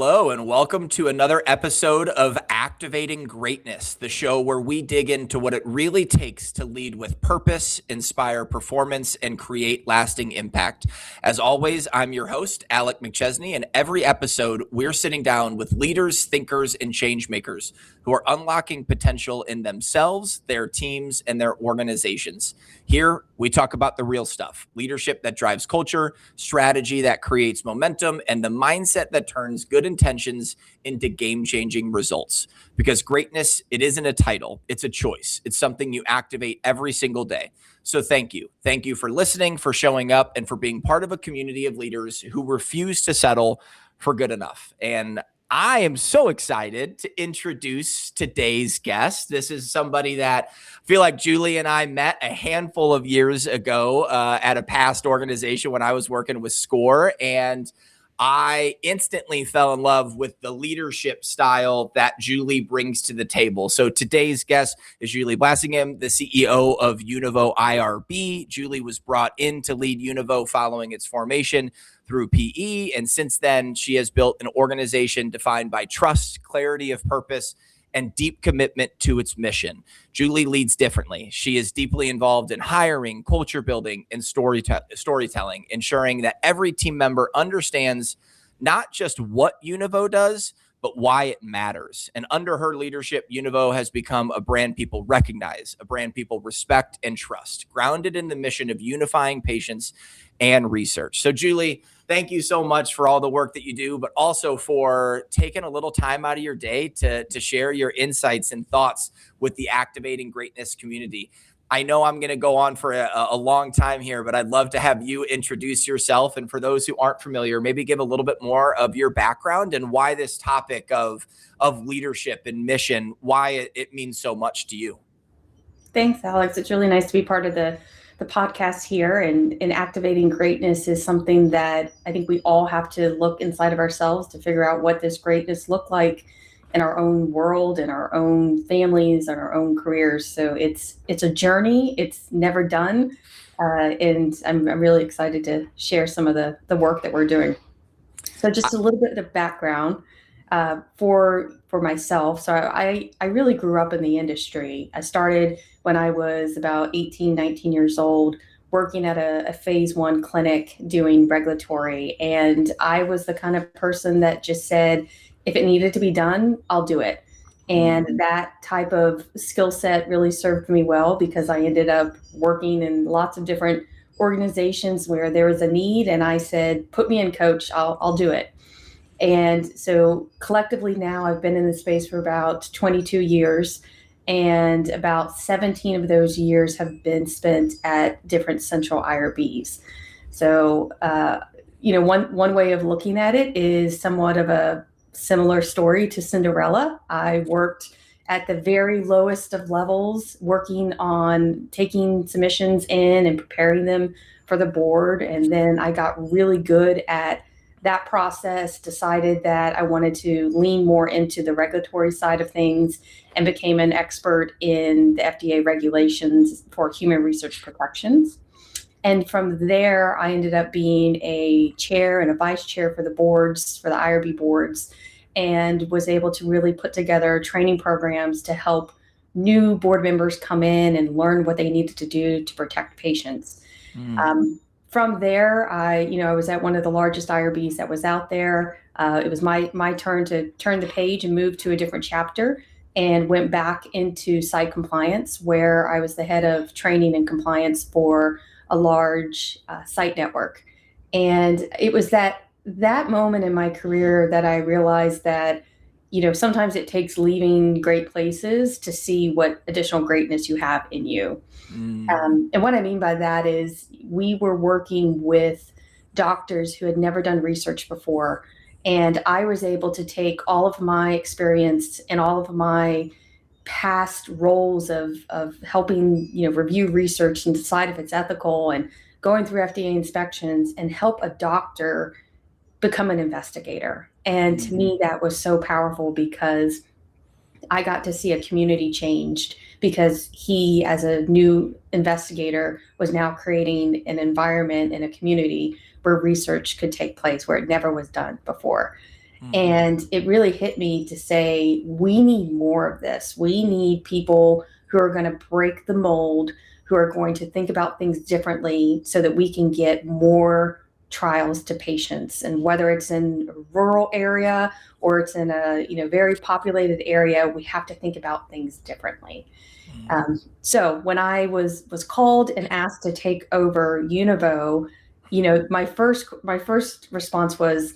Hello, and welcome to another episode of Activating Greatness, the show where we dig into what it really takes to lead with purpose, inspire performance, and create lasting impact. As always, I'm your host, Alec McChesney, and every episode, we're sitting down with leaders, thinkers, and change makers who are unlocking potential in themselves, their teams, and their organizations. Here, we talk about the real stuff: leadership that drives culture, strategy that creates momentum, and the mindset that turns good intentions into game-changing results. Because greatness, it isn't a title, it's a choice. It's something you activate every single day. So thank you. Thank you for listening, for showing up, and for being part of a community of leaders who refuse to settle for good enough. And I am so excited to introduce today's guest. This is somebody that I feel like Julie and I met a handful of years ago at a past organization when I was working with SCORE, and I instantly fell in love with the leadership style that Julie brings to the table. So today's guest is Julie Blasingim, the CEO of Univo IRB. Julie was brought in to lead Univo following its formation through PE. And since then, she has built an organization defined by trust, clarity of purpose, and deep commitment to its mission. Julie leads differently. She is deeply involved in hiring, culture building, and storytelling, ensuring that every team member understands not just what Univo does, but why it matters. And under her leadership, Univo has become a brand people recognize, a brand people respect and trust, grounded in the mission of unifying patients and research. So Julie, thank you so much for all the work that you do, but also for taking a little time out of your day to share your insights and thoughts with the Activating Greatness community. I know I'm going to go on for a long time here, but I'd love to have you introduce yourself. And for those who aren't familiar, maybe give a little bit more of your background and why this topic of leadership and mission, why it means so much to you. Thanks, Alex. It's really nice to be part of the podcast here, and activating greatness is something that I think we all have to look inside of ourselves to figure out what this greatness look like in our own world, in our own families, and our own careers. So it's a journey. It's never done. And I'm really excited to share some of the work that we're doing. So just a little bit of background for myself. So I really grew up in the industry. I started when I was about 18, 19 years old, working at a phase 1 clinic doing regulatory. And I was the kind of person that just said, if it needed to be done, I'll do it. And that type of skill set really served me well, because I ended up working in lots of different organizations where there was a need. And I said, put me in, coach, I'll do it. And so collectively now I've been in the space for about 22 years. And about 17 of those years have been spent at different central IRBs. So, one way of looking at it is somewhat of a similar story to Cinderella. I worked at the very lowest of levels, working on taking submissions in and preparing them for the board. And then I got really good at that process, decided that I wanted to lean more into the regulatory side of things, and became an expert in the FDA regulations for human research protections. And from there, I ended up being a chair and a vice chair for the boards, for the IRB boards, and was able to really put together training programs to help new board members come in and learn what they needed to do to protect patients. From there, I was at one of the largest IRBs that was out there. It was my turn to turn the page and move to a different chapter, and went back into site compliance, where I was the head of training and compliance for a large site network. And it was that moment in my career that I realized that, sometimes it takes leaving great places to see what additional greatness you have in you. And what I mean by that is we were working with doctors who had never done research before. And I was able to take all of my experience and all of my past roles of helping, review research and decide if it's ethical, and going through FDA inspections, and help a doctor become an investigator. And to me, that was so powerful, because I got to see a community changed, because he, as a new investigator, was now creating an environment and a community where research could take place, where it never was done before. And it really hit me to say, we need more of this. We need people who are going to break the mold, who are going to think about things differently so that we can get more trials to patients. And whether it's in a rural area or it's in a very populated area, we have to think about things differently. So when I was called and asked to take over Univo, my first response was,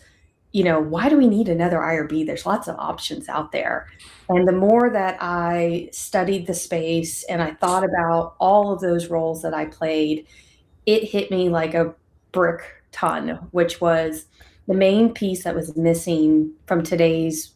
why do we need another IRB? There's lots of options out there. And the more that I studied the space and I thought about all of those roles that I played, it hit me like a brick ton, which was the main piece that was missing from today's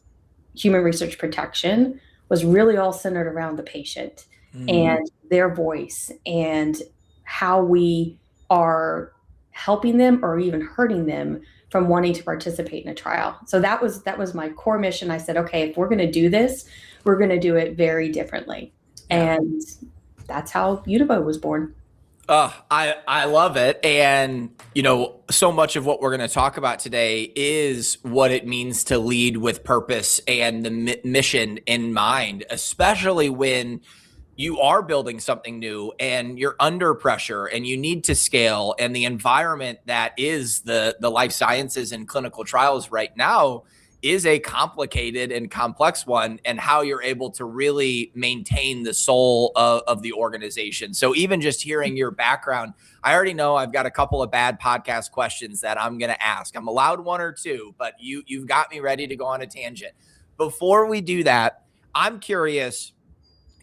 human research protection was really all centered around the patient and their voice and how we are helping them or even hurting them from wanting to participate in a trial. So that was my core mission. I said, okay, if we're going to do this, we're going to do it very differently. Yeah. And that's how Univo was born. I love it. And, so much of what we're going to talk about today is what it means to lead with purpose and the mission in mind, especially when you are building something new and you're under pressure and you need to scale, and the environment that is the life sciences and clinical trials right now is a complicated and complex one, and how you're able to really maintain the soul of the organization. So even just hearing your background, I already know I've got a couple of bad podcast questions that I'm going to ask. I'm allowed one or two, but you've got me ready to go on a tangent. Before we do that, I'm curious.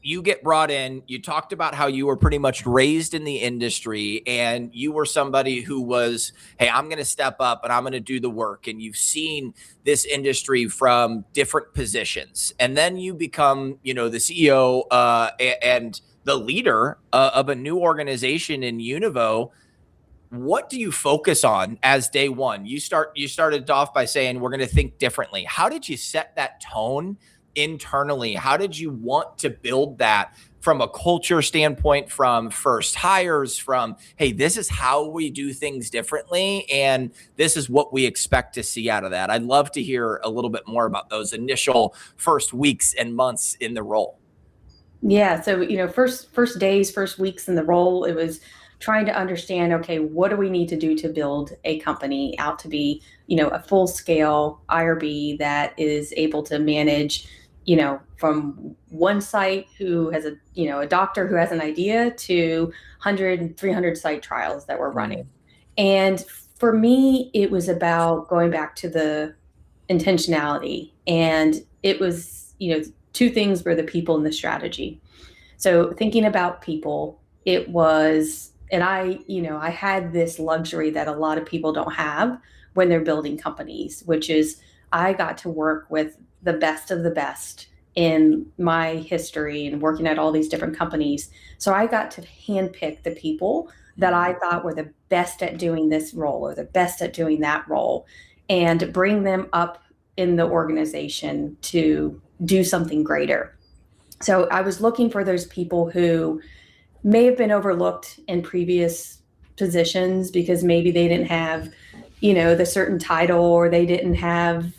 You get brought in, you talked about how you were pretty much raised in the industry and you were somebody who was, hey, I'm going to step up and I'm going to do the work. And you've seen this industry from different positions. And then you become, the CEO and the leader of a new organization in Univo. What do you focus on as day one? You started off by saying, we're going to think differently. How did you set that tone internally? How did you want to build that from a culture standpoint, from first hires, from, hey, this is how we do things differently, and this is what we expect to see out of that? I'd love to hear a little bit more about those initial first weeks and months in the role. Yeah. So, first days, first weeks in the role, it was trying to understand, okay, what do we need to do to build a company out to be, a full scale IRB that is able to manage, from one site who has a doctor who has an idea to 100, 300 site trials that we're running. And for me, it was about going back to the intentionality. And it was, two things were the people and the strategy. So thinking about people, it was, and I had this luxury that a lot of people don't have when they're building companies, which is I got to work with the best of the best in my history and working at all these different companies. So I got to handpick the people that I thought were the best at doing this role or the best at doing that role and bring them up in the organization to do something greater. So I was looking for those people who may have been overlooked in previous positions because maybe they didn't have, the certain title, or they didn't have,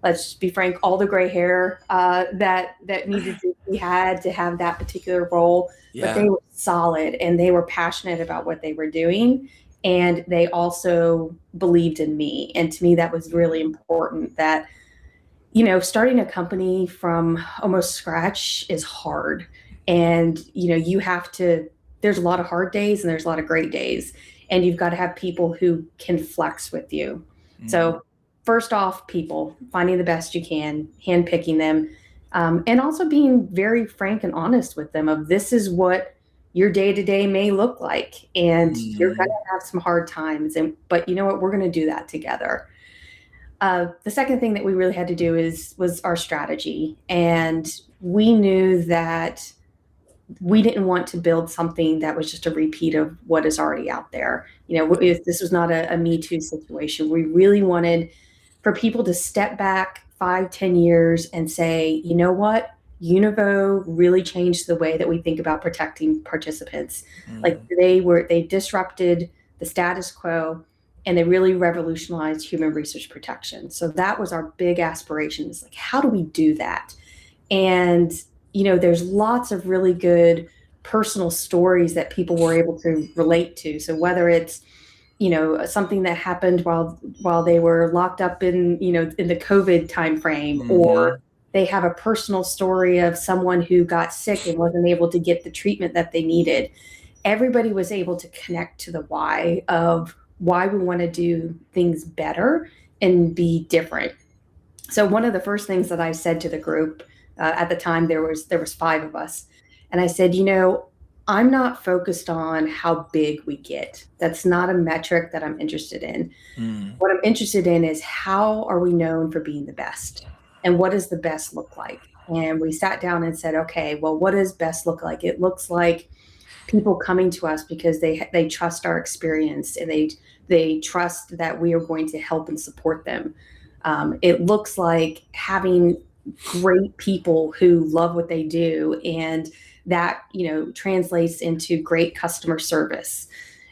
let's be frank, all the gray hair that needed to be had to have that particular role. Yeah. But they were solid and they were passionate about what they were doing. And they also believed in me. And to me, that was really important that, starting a company from almost scratch is hard. And, you have to, there's a lot of hard days and there's a lot of great days. And you've got to have people who can flex with you. Mm-hmm. So first off, people, finding the best you can, handpicking them, and also being very frank and honest with them of this is what your day-to-day may look like. And you're going to have some hard times. But you know what? We're going to do that together. The second thing that we really had to do was our strategy. And we knew that we didn't want to build something that was just a repeat of what is already out there. This was not a Me Too situation. We really wanted for people to step back 5-10 years and say, you know what? Univo really changed the way that we think about protecting participants. Like they disrupted the status quo and they really revolutionized human research protection. So that was our big aspiration, is like, how do we do that? And, there's lots of really good personal stories that people were able to relate to. So whether it's, something that happened while they were locked up in the COVID timeframe, Mm-hmm. or they have a personal story of someone who got sick and wasn't able to get the treatment that they needed. Everybody was able to connect to the why of why we want to do things better and be different. So one of the first things that I said to the group, at the time, there was 5 of us, and I said, I'm not focused on how big we get. That's not a metric that I'm interested in. What I'm interested in is, how are we known for being the best? And what does the best look like? And we sat down and said, okay, well, what does best look like? It looks like people coming to us because they trust our experience, and they trust that we are going to help and support them. It looks like having great people who love what they do, and that translates into great customer service.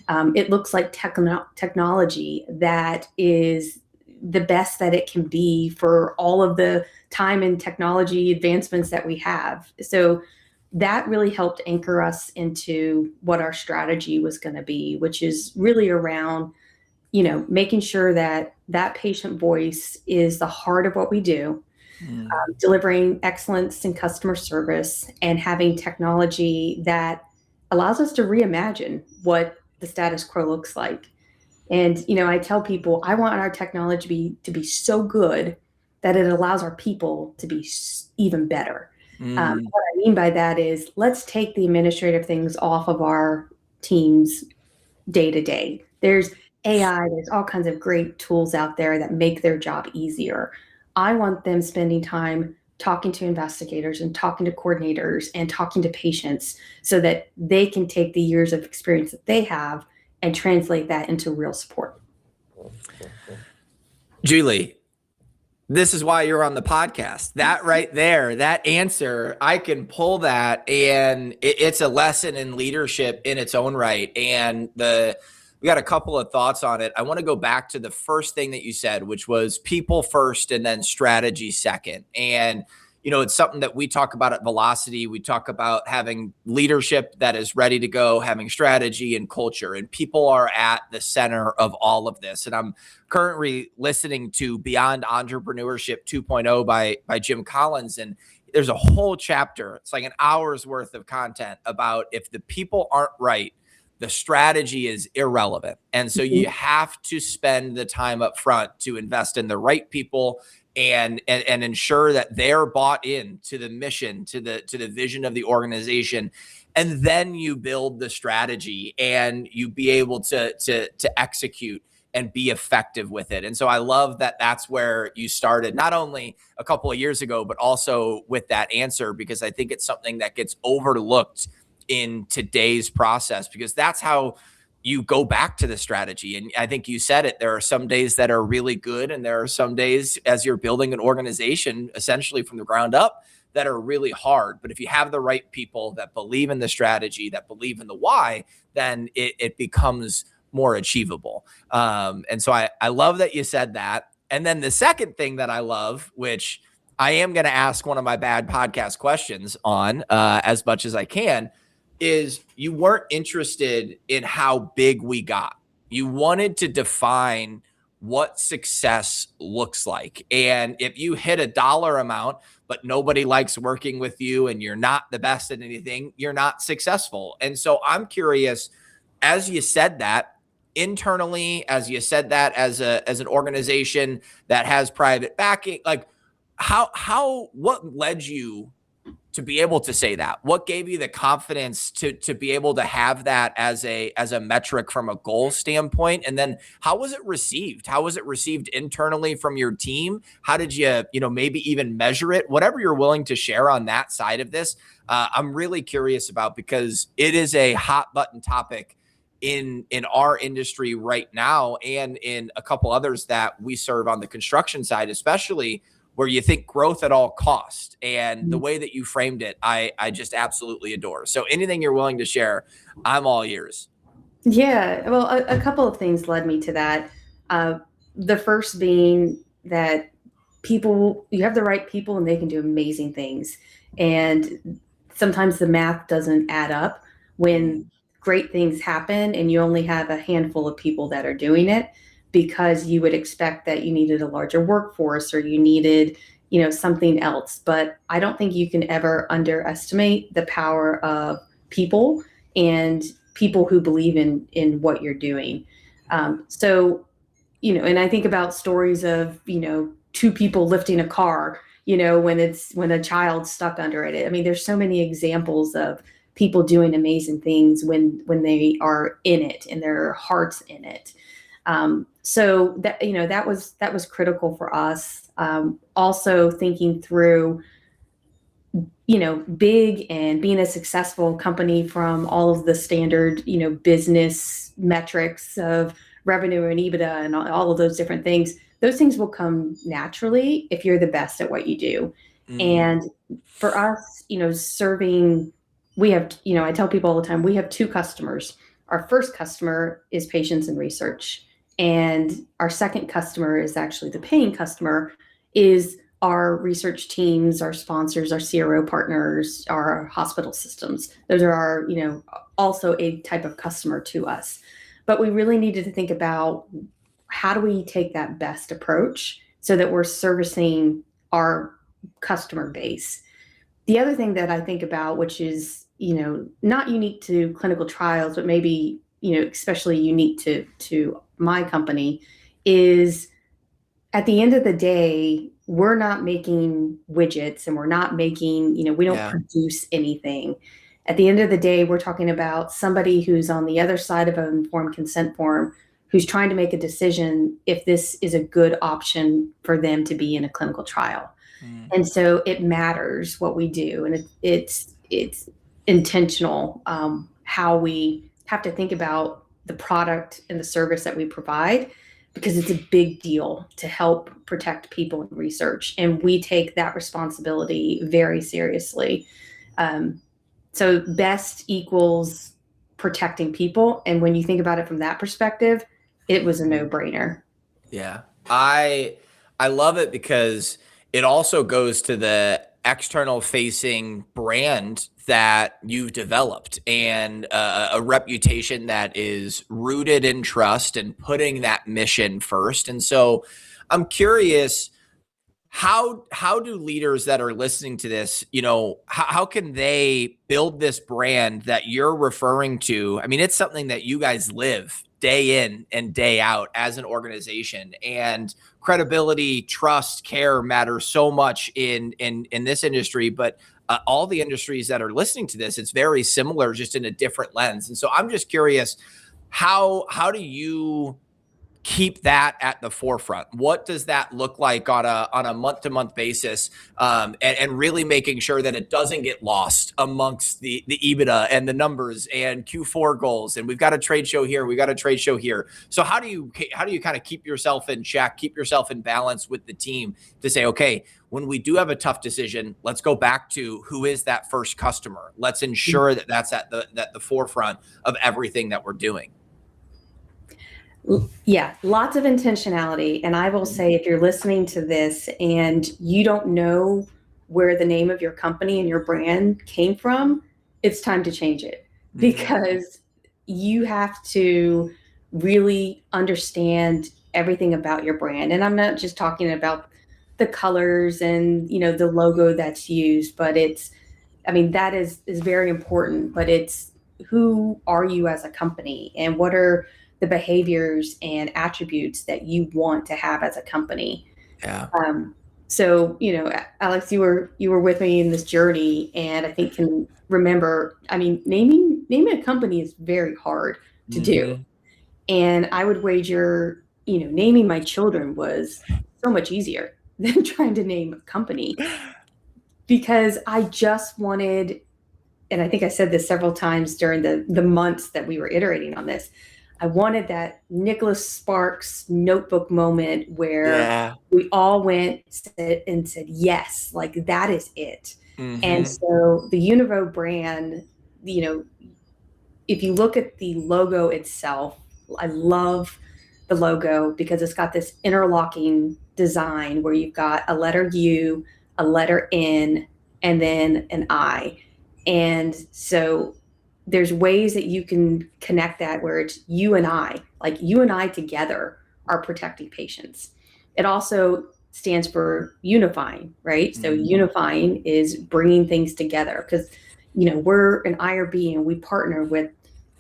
It looks like technology that is the best that it can be for all of the time and technology advancements that we have. So that really helped anchor us into what our strategy was going to be, which is really around making sure that patient voice is the heart of what we do. Delivering excellence in customer service, and having technology that allows us to reimagine what the status quo looks like. And, I tell people, I want our technology to be so good that it allows our people to be even better. What I mean by that is, let's take the administrative things off of our teams day to day. There's AI, there's all kinds of great tools out there that make their job easier. I want them spending time talking to investigators and talking to coordinators and talking to patients, so that they can take the years of experience that they have and translate that into real support. Julie, this is why you're on the podcast. That right there, that answer, I can pull that, and it's a lesson in leadership in its own right. And we got a couple of thoughts on it. I want to go back to the first thing that you said, which was people first and then strategy second. And, it's something that we talk about at Velocity. We talk about having leadership that is ready to go, having strategy and culture, and people are at the center of all of this. And I'm currently listening to Beyond Entrepreneurship 2.0 by Jim Collins. And there's a whole chapter, it's like an hour's worth of content about, if the people aren't right, the strategy is irrelevant. And so you have to spend the time up front to invest in the right people and ensure that they're bought in to the mission, to the vision of the organization. And then you build the strategy, and you be able to execute and be effective with it. And so I love that that's where you started, not only a couple of years ago, but also with that answer, because I think it's something that gets overlooked in today's process, because that's how you go back to the strategy. And I think you said it, there are some days that are really good, and there are some days, as you're building an organization essentially from the ground up, that are really hard. But if you have the right people that believe in the strategy, that believe in the why, then it becomes more achievable. And so I love that you said that. And then the second thing that I love, which I am going to ask one of my bad podcast questions on as much as I can, is you weren't interested in how big we got. You wanted to define what success looks like. And if you hit a dollar amount, but nobody likes working with you, and you're not the best at anything, you're not successful. And so I'm curious, as you said that internally, as you said that as an organization that has private backing, like what led you to be able to say that? What gave you the confidence to be able to have that as a metric from a goal standpoint? And then how was it received? How was it received internally from your team? How did you maybe even measure it? Whatever you're willing to share on that side of this, I'm really curious about, because it is a hot button topic in our industry right now, and in a couple others that we serve on the construction side, especially, where you think growth at all cost. And the way that you framed it, I just absolutely adore. So anything you're willing to share, I'm all ears. Yeah, well, a couple of things led me to that. Uh, the first being that you have the right people and they can do amazing things. And sometimes the math doesn't add up when great things happen and you only have a handful of people that are doing it, because you would expect that you needed a larger workforce or you needed, something else. But I don't think you can ever underestimate the power of people and people who believe in what you're doing. So, and I think about stories of, two people lifting a car, when a child's stuck under it. I mean, there's so many examples of people doing amazing things when they are in it and their heart's in it. So that was critical for us. Also thinking through, big and being a successful company from all of the standard, business metrics of revenue and EBITDA and all of those different things. Those things will come naturally if you're the best at what you do. And for us, serving, we have, I tell people all the time, we have two customers. Our first customer is patients and research. And our second customer is actually the paying customer, is our research teams, our sponsors, our CRO partners, our hospital systems. Those are our, also a type of customer to us. But we really needed to think about, how do we take that best approach so that we're servicing our customer base? The other thing that I think about, which is, not unique to clinical trials, but maybe, especially unique to my company, is at the end of the day, we're not making widgets and we're not making, we don't produce anything. At the end of the day, we're talking about somebody who's on the other side of an informed consent form, who's trying to make a decision if this is a good option for them to be in a clinical trial. And so it matters what we do. And it's intentional, how we have to think about the product and the service that we provide, because it's a big deal to help protect people in research. And we take that responsibility very seriously. So best equals protecting people. And when you think about it from that perspective, it was a no-brainer. Yeah. I love it because it also goes to the external facing brand that you've developed and a reputation that is rooted in trust and putting that mission first. And so I'm curious, how do leaders that are listening to this, how can they build this brand that you're referring to? I mean, it's something that you guys live day in and day out as an organization, and credibility, trust, care matters so much in this industry, but all the industries that are listening to this, it's very similar, just in a different lens. And so I'm just curious, how do you keep that at the forefront? What does that look like on a month-to-month basis, and really making sure that it doesn't get lost amongst the EBITDA and the numbers and Q4 goals? And we've got a trade show here, we got a trade show here. So how do you kind of keep yourself in check, keep yourself in balance with the team to say, okay, when we do have a tough decision, let's go back to who is that first customer. Let's ensure that that's at the forefront of everything that we're doing. Yeah, lots of intentionality. And I will say, if you're listening to this and you don't know where the name of your company and your brand came from, it's time to change it, because you have to really understand everything about your brand. And I'm not just talking about the colors and, the logo that's used, but that is very important, but it's, who are you as a company and what are the behaviors and attributes that you want to have as a company. Yeah. So, Alex, you were with me in this journey, and I think can remember, naming a company is very hard to do. And I would wager, naming my children was so much easier than trying to name a company, because I just wanted, and I think I said this several times during the months that we were iterating on this, I wanted that Nicholas Sparks notebook moment where we all went and said, yes, like that is it. And so the Univo brand, if you look at the logo itself, I love the logo because it's got this interlocking design where you've got a letter U, a letter N, and then an I. And so there's ways that you can connect that where it's you and I, like you and I together are protecting patients. It also stands for unifying, right? So unifying is bringing things together because, we're an IRB and we partner with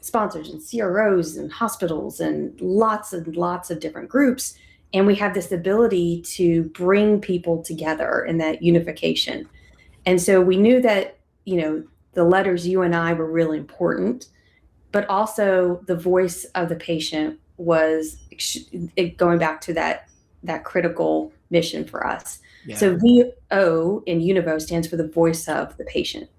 sponsors and CROs and hospitals and lots of different groups. And we have this ability to bring people together in that unification. And so we knew that, the letters U and I were really important, but also the voice of the patient was going back to that critical mission for us. Yeah. So VO in Univo stands for the voice of the patient.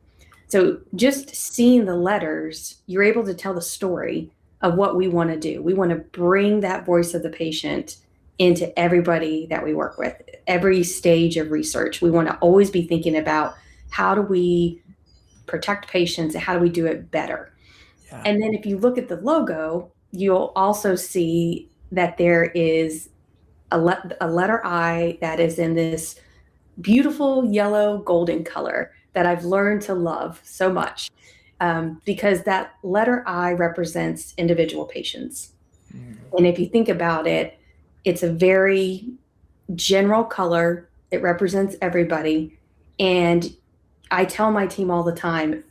So just seeing the letters, you're able to tell the story of what we want to do. We want to bring that voice of the patient into everybody that we work with, every stage of research. We want to always be thinking about how do we protect patients and how do we do it better. Yeah. And then if you look at the logo, you'll also see that there is a letter I that is in this beautiful yellow golden color that I've learned to love so much because that letter I represents individual patients. And if you think about it, it's a very general color. It represents everybody. And I tell my team all the time,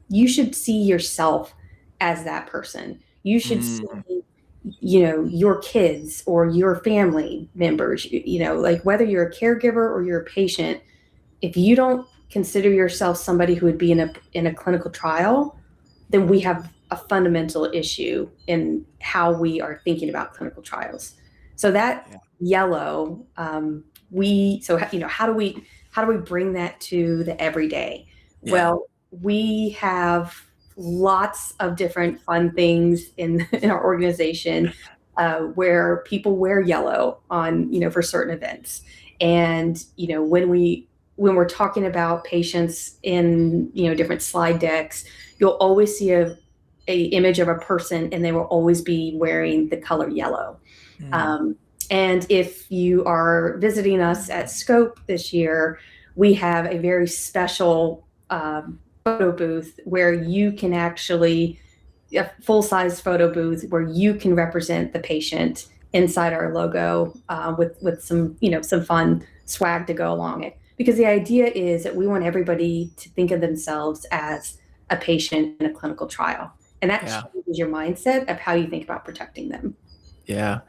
you should see yourself as that person. You should see, your kids or your family members, like whether you're a caregiver or you're a patient, if you don't consider yourself somebody who would be in a clinical trial, then we have a fundamental issue in how we are thinking about clinical trials. So that yellow, how do we bring that to the everyday? Yeah. Well, we have lots of different fun things in our organization where people wear yellow on, for certain events. And, when we're talking about patients in, different slide decks, you'll always see a image of a person and they will always be wearing the color yellow. And if you are visiting us at Scope this year, we have a very special photo booth where you can actually, a full-size photo booth where you can represent the patient inside our logo with some, some fun swag to go along it. Because the idea is that we want everybody to think of themselves as a patient in a clinical trial. And that changes your mindset of how you think about protecting them. Yeah.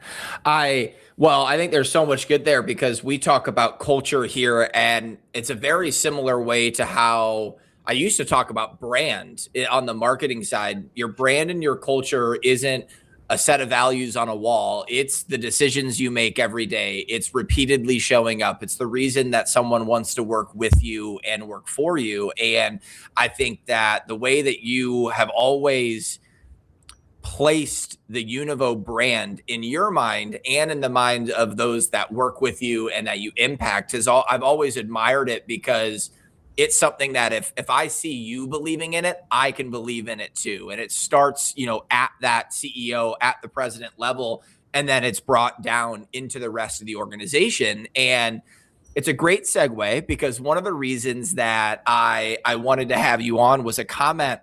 I think there's so much good there because we talk about culture here and it's a very similar way to how I used to talk about brand on the marketing side. Your brand and your culture isn't a set of values on a wall. It's the decisions you make every day. It's repeatedly showing up. It's the reason that someone wants to work with you and work for you. And I think that the way that you have always placed the Univo brand in your mind and in the mind of those that work with you and that you impact I've always admired it because it's something that if I see you believing in it, I can believe in it too. And it starts, at that CEO, at the president level, and then it's brought down into the rest of the organization. And it's a great segue because one of the reasons that I wanted to have you on was a comment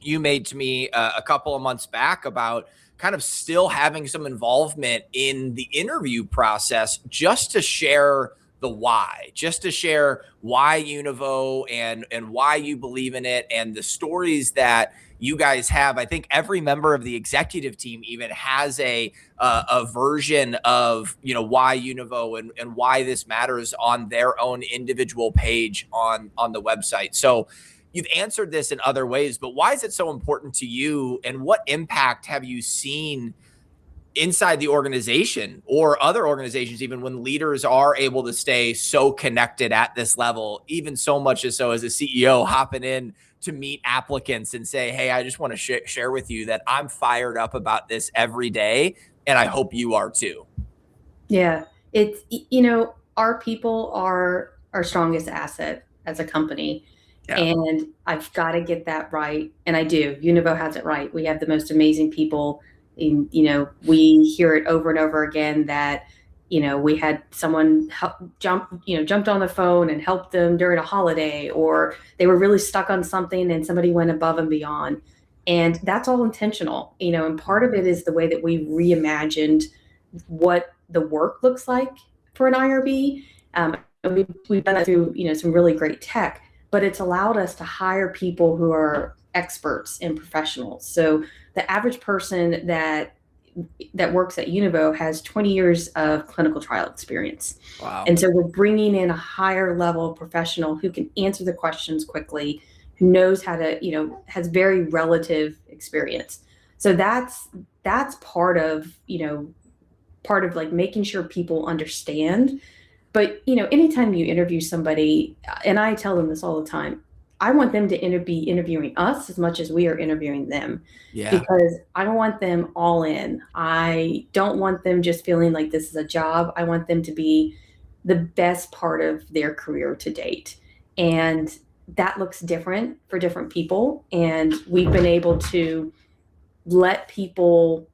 you made to me a couple of months back about kind of still having some involvement in the interview process just to share the why, just to share why Univo and why you believe in it and the stories that you guys have. I think every member of the executive team even has a version of, why Univo and why this matters on their own individual page on the website. So you've answered this in other ways, but why is it so important to you and what impact have you seen inside the organization or other organizations, even when leaders are able to stay so connected at this level, even so much as so as a CEO hopping in to meet applicants and say, hey, I just want to share with you that I'm fired up about this every day. And I hope you are too. Yeah. It's, our people are our strongest asset as a company. Yeah. And I've got to get that right. And I do. Univo has it right. We have the most amazing people And, we hear it over and over again that, we had someone jumped on the phone and helped them during a holiday, or they were really stuck on something and somebody went above and beyond. And that's all intentional, and part of it is the way that we reimagined what the work looks like for an IRB. And we've done that through, some really great tech, but it's allowed us to hire people who are experts and professionals. So the average person that works at Univo has 20 years of clinical trial experience. Wow. And so we're bringing in a higher level professional who can answer the questions quickly, who knows how to, has very relative experience. So that's part of like making sure people understand. But, anytime you interview somebody, and I tell them this all the time, I want them to be interviewing us as much as we are interviewing them. Yeah. Because I want them all in. I don't want them just feeling like this is a job. I want them to be the best part of their career to date. And that looks different for different people. And we've been able to let people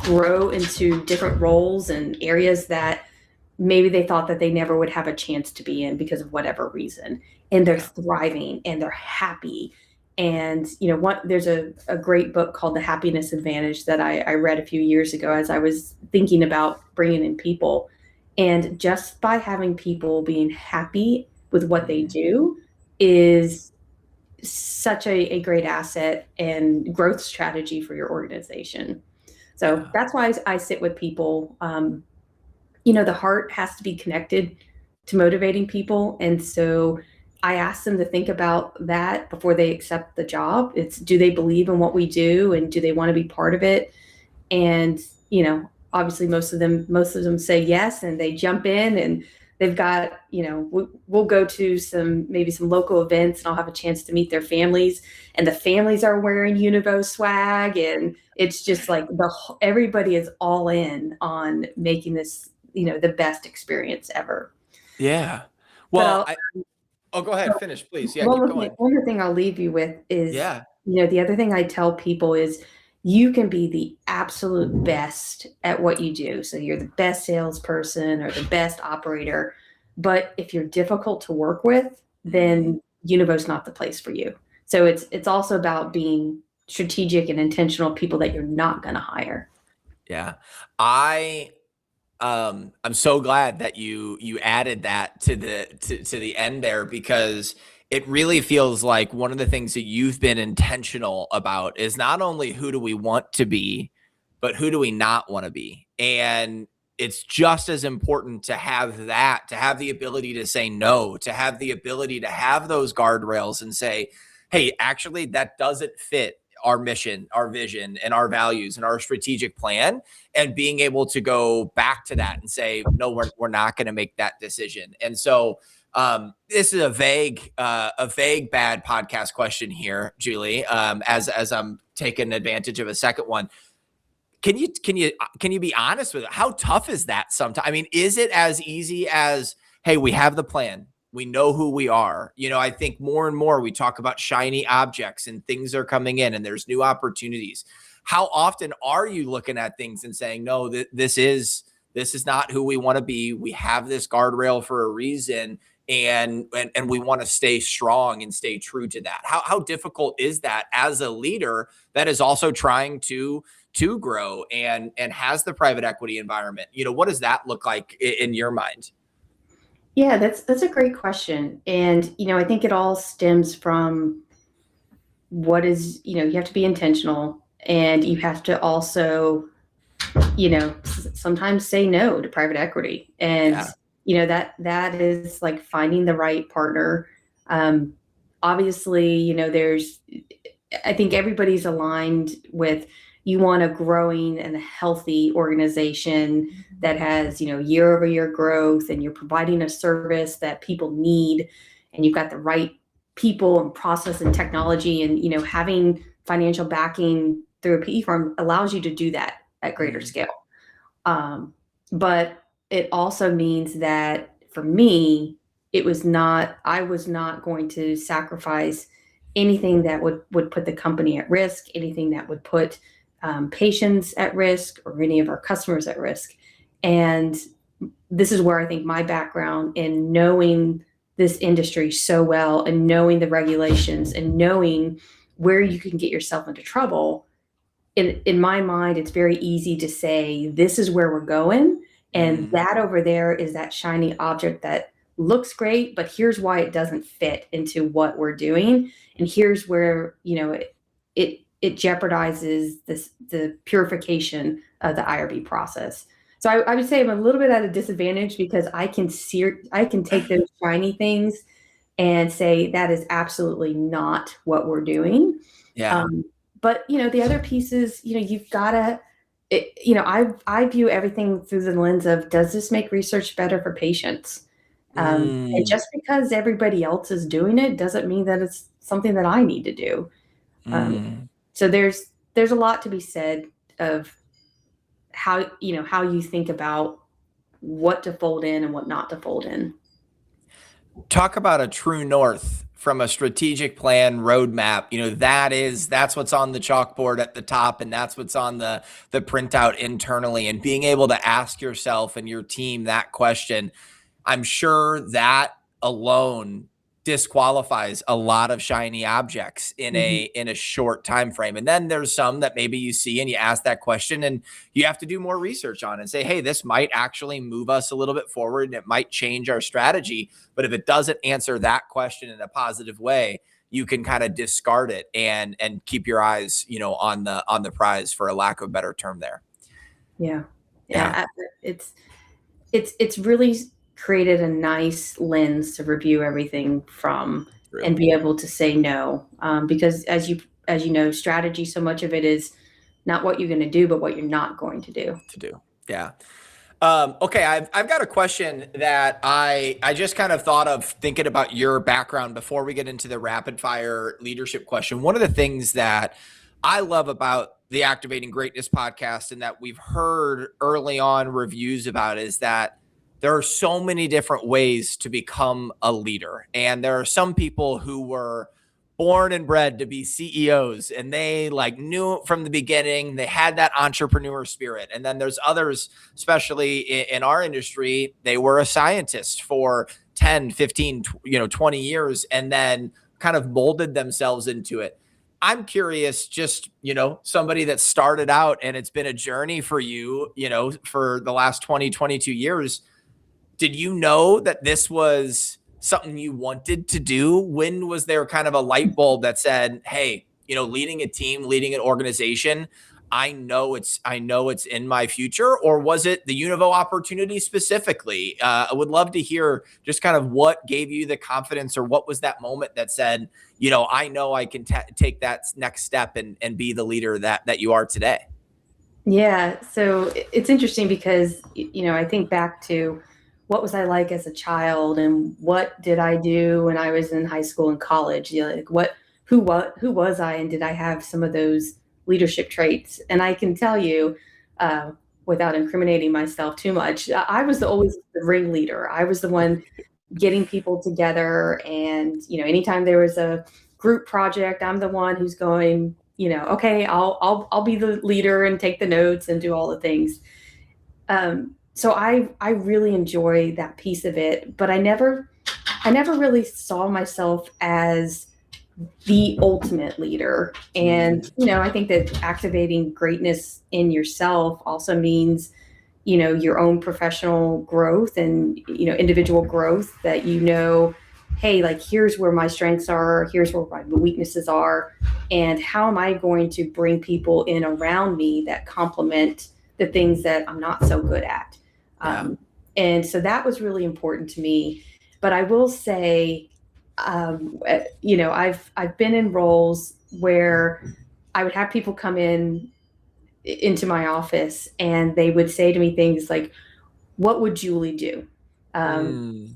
grow into different roles and areas that maybe they thought that they never would have a chance to be in because of whatever reason. And they're thriving and they're happy. And, there's a great book called The Happiness Advantage that I read a few years ago as I was thinking about bringing in people. And just by having people being happy with what they do is such a great asset and growth strategy for your organization. So that's why I sit with people. The heart has to be connected to motivating people. And so I ask them to think about that before they accept the job. It's, do they believe in what we do and do they want to be part of it? And, obviously most of them say yes, and they jump in, and they've got, we'll go to maybe some local events, and I'll have a chance to meet their families, and the families are wearing Univo swag. And it's just like everybody is all in on making this, the best experience ever. Yeah. Well, go ahead. Finish, please. Yeah, keep going. One other thing I'll leave you with is, Yeah. the other thing I tell people is you can be the absolute best at what you do. So you're the best salesperson or the best operator, but if you're difficult to work with, then Univo's not the place for you. So it's also about being strategic and intentional people that you're not going to hire. Yeah. I'm so glad that you added that to the end there, because it really feels like one of the things that you've been intentional about is not only who do we want to be, but who do we not want to be. And it's just as important to have the ability to say no, to have the ability to have those guardrails and say, hey, actually, that doesn't fit our mission, our vision, and our values and our strategic plan, and being able to go back to that and say, no, we're not going to make that decision. And so this is a vague bad podcast question here, Julie, as I'm taking advantage of a second one. Can you be honest with it? How tough is that sometimes? I mean, is it as easy as, hey, we have the plan, we know who we are? I think more and more we talk about shiny objects and things are coming in and there's new opportunities. How often are you looking at things and saying, no, this is not who we want to be. We have this guardrail for a reason, and we want to stay strong and stay true to that. How difficult is that as a leader that is also trying to grow and has the private equity environment? What does that look like in your mind? Yeah, that's a great question. And, I think it all stems from what is, you have to be intentional, and you have to also, sometimes say no to private equity. And, that is like finding the right partner. Obviously, I think everybody's aligned with, you want a growing and a healthy organization that has, year over year growth, and you're providing a service that people need, and you've got the right people and process and technology, and, having financial backing through a PE firm allows you to do that at greater scale. But it also means that for me, I was not going to sacrifice anything that would put the company at risk, anything that would put patients at risk or any of our customers at risk. And this is where I think my background in knowing this industry so well and knowing the regulations and knowing where you can get yourself into trouble, in my mind, it's very easy to say, this is where we're going. And that over there is that shiny object that looks great, but here's why it doesn't fit into what we're doing. And here's where, it jeopardizes the purification of the IRB process. So I would say I'm a little bit at a disadvantage because I can take those shiny things and say that is absolutely not what we're doing. Yeah. But the other pieces, you've got to, I view everything through the lens of, does this make research better for patients? And just because everybody else is doing it doesn't mean that it's something that I need to do. So there's a lot to be said of how you think about what to fold in and what not to fold in. Talk about a true north from a strategic plan roadmap. That's what's on the chalkboard at the top, and that's what's on the printout internally, and being able to ask yourself and your team that question. I'm sure that alone disqualifies a lot of shiny objects in a short time frame. And then there's some that maybe you see and you ask that question and you have to do more research on and say, hey, this might actually move us a little bit forward and it might change our strategy. But if it doesn't answer that question in a positive way, you can kind of discard it and keep your eyes, on the prize, for a lack of a better term there. Yeah. It's really created a nice lens to review everything from, really, and be able to say no. Because as you know, strategy, so much of it is not what you're going to do, but what you're not going to do. Yeah. Okay. I've got a question that I just kind of thought of thinking about your background before we get into the rapid fire leadership question. One of the things that I love about the Activating Greatness podcast, and that we've heard early on reviews about, is that there are so many different ways to become a leader. And there are some people who were born and bred to be CEOs, and they knew it from the beginning. They had that entrepreneur spirit. And then there's others, especially in our industry, they were a scientist for 10, 15, 20 years, and then kind of molded themselves into it. I'm curious, just, somebody that started out and it's been a journey for you, for the last 20, 22 years. Did you know that this was something you wanted to do? When was there kind of a light bulb that said, hey, leading a team, leading an organization, I know it's in my future? Or was it the Univo opportunity specifically? I would love to hear just kind of what gave you the confidence, or what was that moment that said, I know I can take that next step and be the leader that you are today. Yeah. So it's interesting because, I think back to, what was I like as a child, and what did I do when I was in high school and college? Who was I, and did I have some of those leadership traits? And I can tell you, without incriminating myself too much, I was always the ringleader. I was the one getting people together, and anytime there was a group project, I'm the one who's going, okay, I'll be the leader and take the notes and do all the things. So I really enjoy that piece of it, but I never really saw myself as the ultimate leader. And, I think that activating greatness in yourself also means, your own professional growth and, individual growth, that, hey, here's where my strengths are, here's where my weaknesses are, and how am I going to bring people in around me that complement the things that I'm not so good at. And so that was really important to me. But I will say, I've been in roles where I would have people come into my office and they would say to me things like, what would Julie do? And,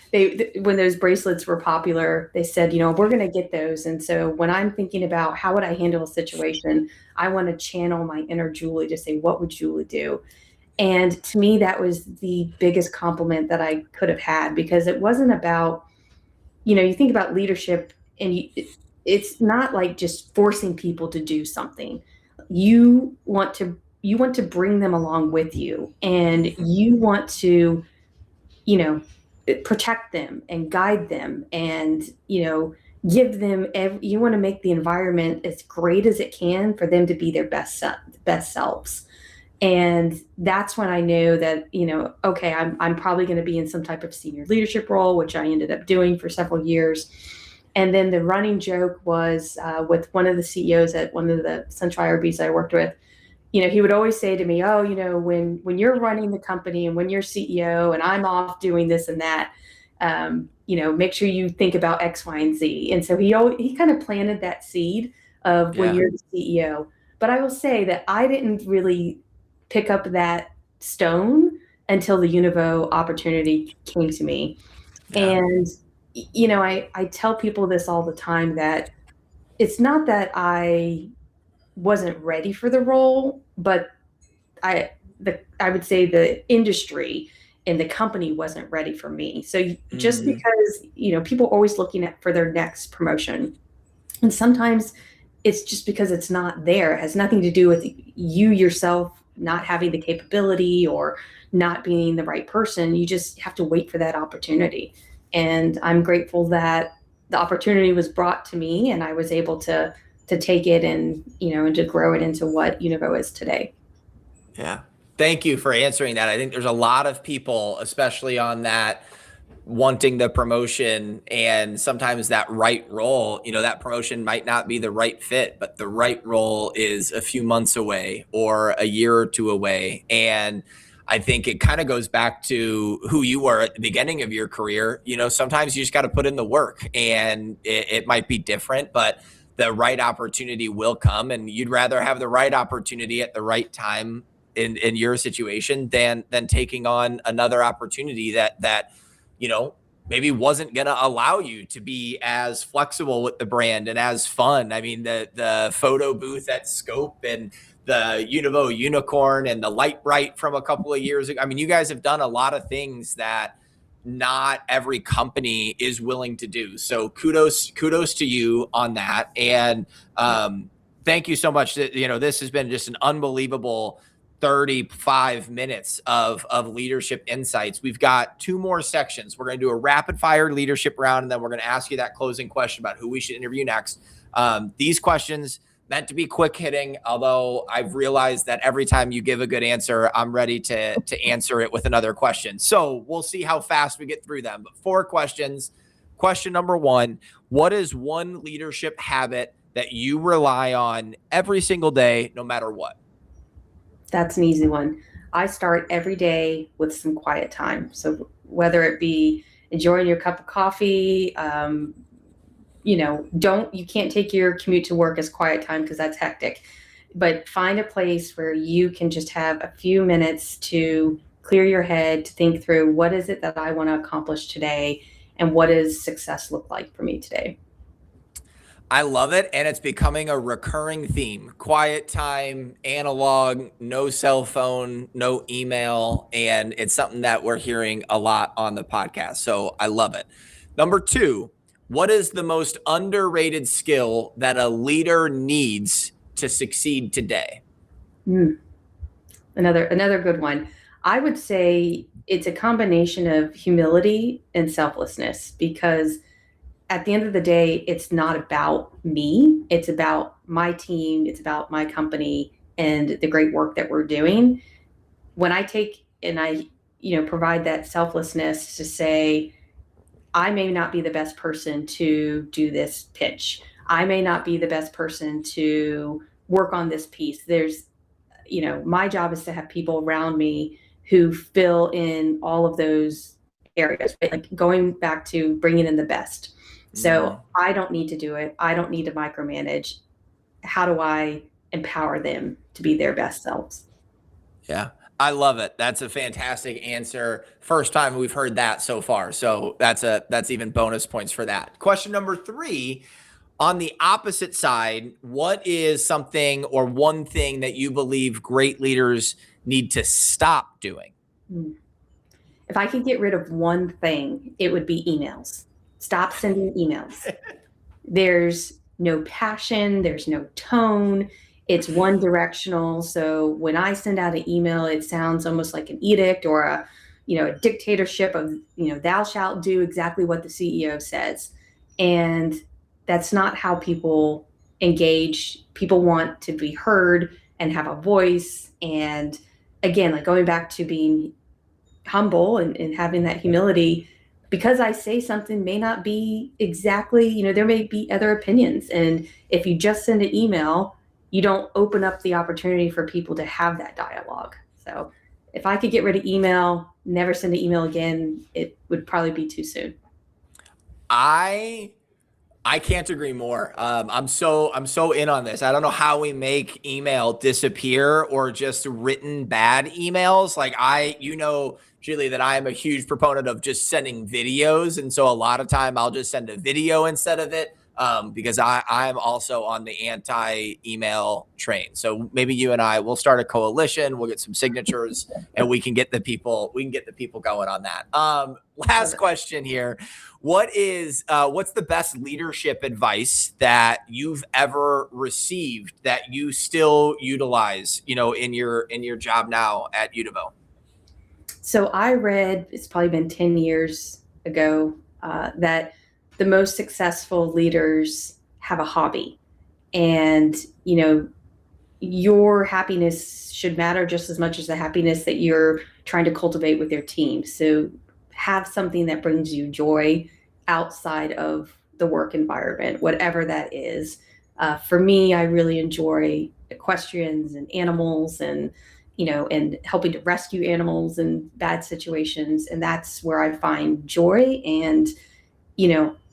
they when those bracelets were popular, they said, we're going to get those. And so when I'm thinking about how would I handle a situation, I want to channel my inner Julie to say, what would Julie do? And to me, that was the biggest compliment that I could have had, because it wasn't about, you think about leadership, and it's not like just forcing people to do something. You want to bring them along with you, and you want to, you know, protect them and guide them, and give them you want to make the environment as great as it can for them to be their best selves. And that's when I knew that, okay, I'm probably going to be in some type of senior leadership role, which I ended up doing for several years. And then the running joke was, with one of the CEOs at one of the central IRBs I worked with. He would always say to me, "Oh, when you're running the company and when you're CEO and I'm off doing this and that, make sure you think about X, Y, and Z." And so he kind of planted that seed of when Yeah. you're the CEO. But I will say that I didn't really pick up that stone until the Univo opportunity came to me. Yeah. And I tell people this all the time, that it's not that I wasn't ready for the role, but I would say the industry and the company wasn't ready for me. So just Mhm. because people are always looking for their next promotion, and sometimes it's just because it's not there. It has nothing to do with you yourself not having the capability or not being the right person. You just have to wait for that opportunity. And I'm grateful that the opportunity was brought to me, and I was able to take it and and to grow it into what Univo is today. Yeah. Thank you for answering that. I think there's a lot of people, especially on that, wanting the promotion, and sometimes that right role, that promotion might not be the right fit, but the right role is a few months away or a year or two away. And I think it kind of goes back to who you were at the beginning of your career. Sometimes you just got to put in the work, and it might be different, but the right opportunity will come, and you'd rather have the right opportunity at the right time in your situation than taking on another opportunity that maybe wasn't going to allow you to be as flexible with the brand and as fun. I mean, the photo booth at Scope and the Univo unicorn and the Light Bright from a couple of years ago. I mean, you guys have done a lot of things that not every company is willing to do. So kudos to you on that. And thank you so much. This has been just an unbelievable 35 minutes of leadership insights. We've got two more sections. We're going to do a rapid fire leadership round, and then we're going to ask you that closing question about who we should interview next. These questions meant to be quick hitting, although I've realized that every time you give a good answer, I'm ready to answer it with another question. So we'll see how fast we get through them. But 4 questions. Question number 1, what is one leadership habit that you rely on every single day, no matter what? That's an easy one. I start every day with some quiet time. So whether it be enjoying your cup of coffee, you can't take your commute to work as quiet time because that's hectic. But find a place where you can just have a few minutes to clear your head, to think through, what is it that I want to accomplish today, and what does success look like for me today? I love it, and it's becoming a recurring theme. Quiet time, analog, no cell phone, no email, and it's something that we're hearing a lot on the podcast. So I love it. Number 2, what is the most underrated skill that a leader needs to succeed today? Mm, another good one. I would say it's a combination of humility and selflessness, because at the end of the day, it's not about me. It's about my team. It's about my company and the great work that we're doing. When I take and I, provide that selflessness to say, I may not be the best person to do this pitch. I may not be the best person to work on this piece. My job is to have people around me who fill in all of those areas, right? Like going back to bringing in the best. So I don't need to do it. I don't need to micromanage. How do I empower them to be their best selves? Yeah, I love it. That's a fantastic answer. First time we've heard that so far. So that's even bonus points for that. Question number 3, on the opposite side, what is something or one thing that you believe great leaders need to stop doing? If I could get rid of one thing, it would be emails. Stop sending emails. There's no passion, there's no tone. It's one directional. So when I send out an email, it sounds almost like an edict or a dictatorship of, thou shalt do exactly what the CEO says. And that's not how people engage. People want to be heard and have a voice. And again, like going back to being humble and having that humility, because I say something may not be exactly, there may be other opinions. And if you just send an email, you don't open up the opportunity for people to have that dialogue. So if I could get rid of email, never send an email again, it would probably be too soon. I can't agree more. I'm so in on this. I don't know how we make email disappear or just written bad emails. Like Julie, that I am a huge proponent of just sending videos. And so a lot of time I'll just send a video instead of it. Because I'm also on the anti-email train. So maybe you and I will start a coalition. We'll get some signatures, and we can get the people going on that. Last question here: what's the best leadership advice that you've ever received that you still utilize, in your job now at Univo? So I read, it's probably been 10 years ago, that the most successful leaders have a hobby. And, your happiness should matter just as much as the happiness that you're trying to cultivate with your team. So have something that brings you joy outside of the work environment, whatever that is. For me, I really enjoy equestrians and animals and helping to rescue animals in bad situations. And that's where I find joy. And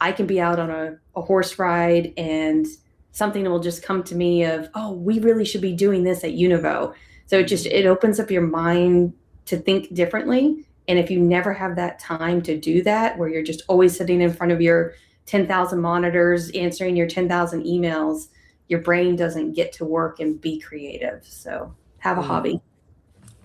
I can be out on a horse ride and something will just come to me of, oh, we really should be doing this at Univo. So it opens up your mind to think differently. And if you never have that time to do that, where you're just always sitting in front of your 10,000 monitors, answering your 10,000 emails, your brain doesn't get to work and be creative. So have a hobby.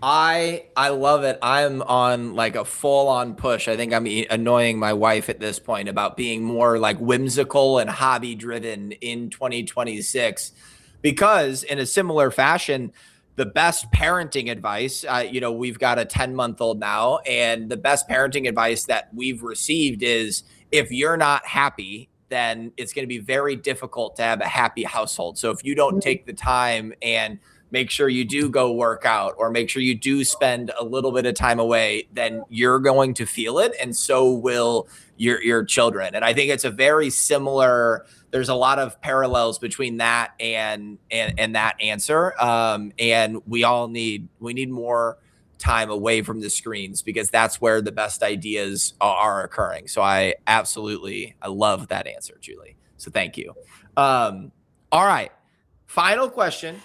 I love it. I'm on like a full on push. I think I'm annoying my wife at this point about being more like whimsical and hobby driven in 2026, because in a similar fashion, the best parenting advice, we've got a 10-month-old now, and the best parenting advice that we've received is if you're not happy, then it's going to be very difficult to have a happy household. So if you don't take the time and make sure you do go work out or make sure you do spend a little bit of time away, then you're going to feel it. And so will your children. And I think it's a very similar, there's a lot of parallels between that and that answer. And we need more time away from the screens, because that's where the best ideas are occurring. So I love that answer, Julie. So thank you. All right. Final question.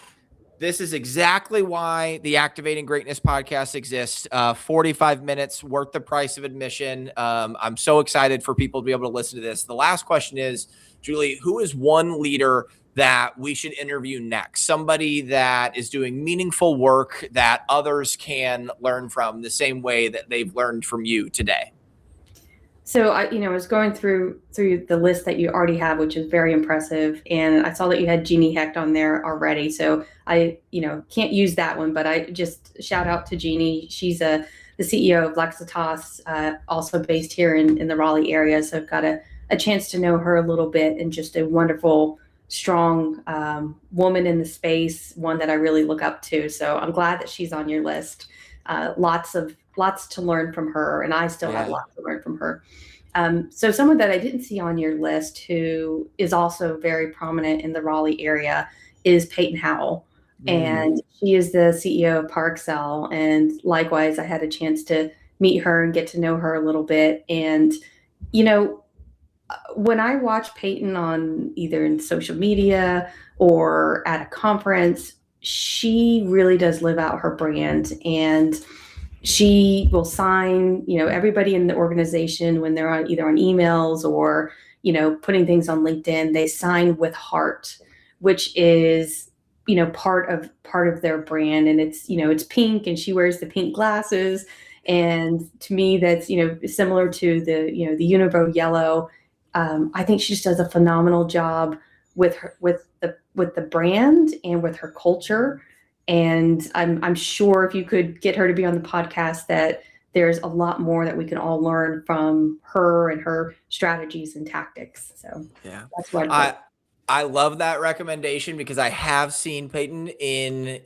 This is exactly why the Activating Greatness podcast exists. 45 minutes worth the price of admission. I'm so excited for people to be able to listen to this. The last question is, Julie, who is one leader that we should interview next? Somebody that is doing meaningful work that others can learn from the same way that they've learned from you today. So I was going through the list that you already have, which is very impressive. And I saw that you had Jeannie Hecht on there already. So I, can't use that one, but I just shout out to Jeannie. She's the CEO of Lexitas, also based here in the Raleigh area. So I've got a chance to know her a little bit, and just a wonderful, strong woman in the space, one that I really look up to. So I'm glad that she's on your list. Lots to learn from her, and I still have lots to learn from her. So someone that I didn't see on your list, who is also very prominent in the Raleigh area, is Peyton Howell. And she is the CEO of Parexel. And likewise, I had a chance to meet her and get to know her a little bit. And, when I watch Peyton on either in social media or at a conference, she really does live out her brand. And she will sign, everybody in the organization when they're either on emails or, putting things on LinkedIn, they sign with heart, which is, part of their brand. And it's pink, and she wears the pink glasses. And to me, that's, similar to the Univo yellow. I think she just does a phenomenal job with her, with the brand and with her culture. And I'm sure if you could get her to be on the podcast, that there's a lot more that we can all learn from her and her strategies and tactics. So Yeah, that's what I love that recommendation because I have seen Peyton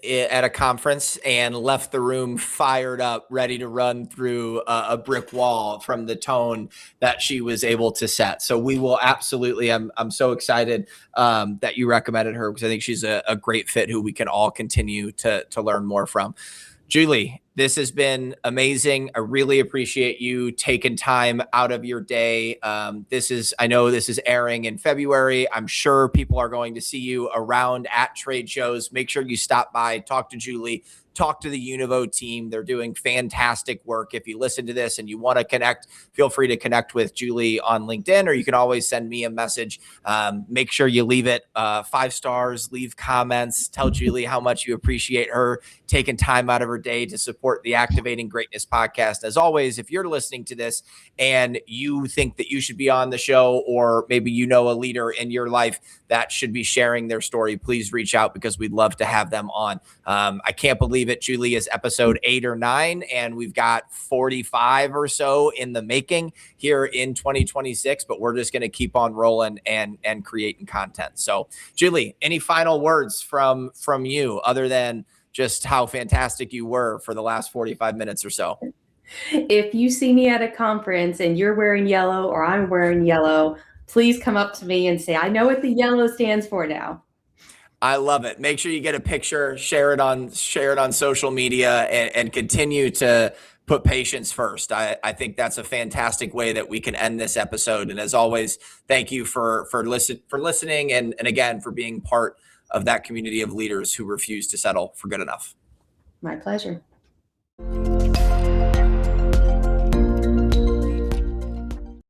at a conference and left the room fired up, ready to run through a brick wall from the tone that she was able to set. So we will absolutely. I'm so excited that you recommended her, because I think she's a great fit who we can all continue to learn more from. Julie, this has been amazing. I really appreciate you taking time out of your day. I know this is airing in February. I'm sure people are going to see you around at trade shows. Make sure you stop by, talk to Julie, talk to the Univo team. They're doing fantastic work. If you listen to this and you want to connect, feel free to connect with Julie on LinkedIn, or you can always send me a message. Make sure you leave it 5 stars, leave comments, tell Julie how much you appreciate her taking time out of her day to support the Activating Greatness podcast. As always, if you're listening to this and you think that you should be on the show, or maybe you know a leader in your life that should be sharing their story, please reach out, because we'd love to have them on. I can't believe it. Julie is episode 8 or 9, and we've got 45 or so in the making here in 2026, but we're just going to keep on rolling and creating content. So Julie, any final words from you other than just how fantastic you were for the last 45 minutes or so? If you see me at a conference and you're wearing yellow or I'm wearing yellow, please come up to me and say, I know what the yellow stands for now. I love it. Make sure you get a picture, share it on social media, and continue to put patients first. I think that's a fantastic way that we can end this episode. And as always, thank you for listening, and again, for being part of that community of leaders who refuse to settle for good enough. My pleasure.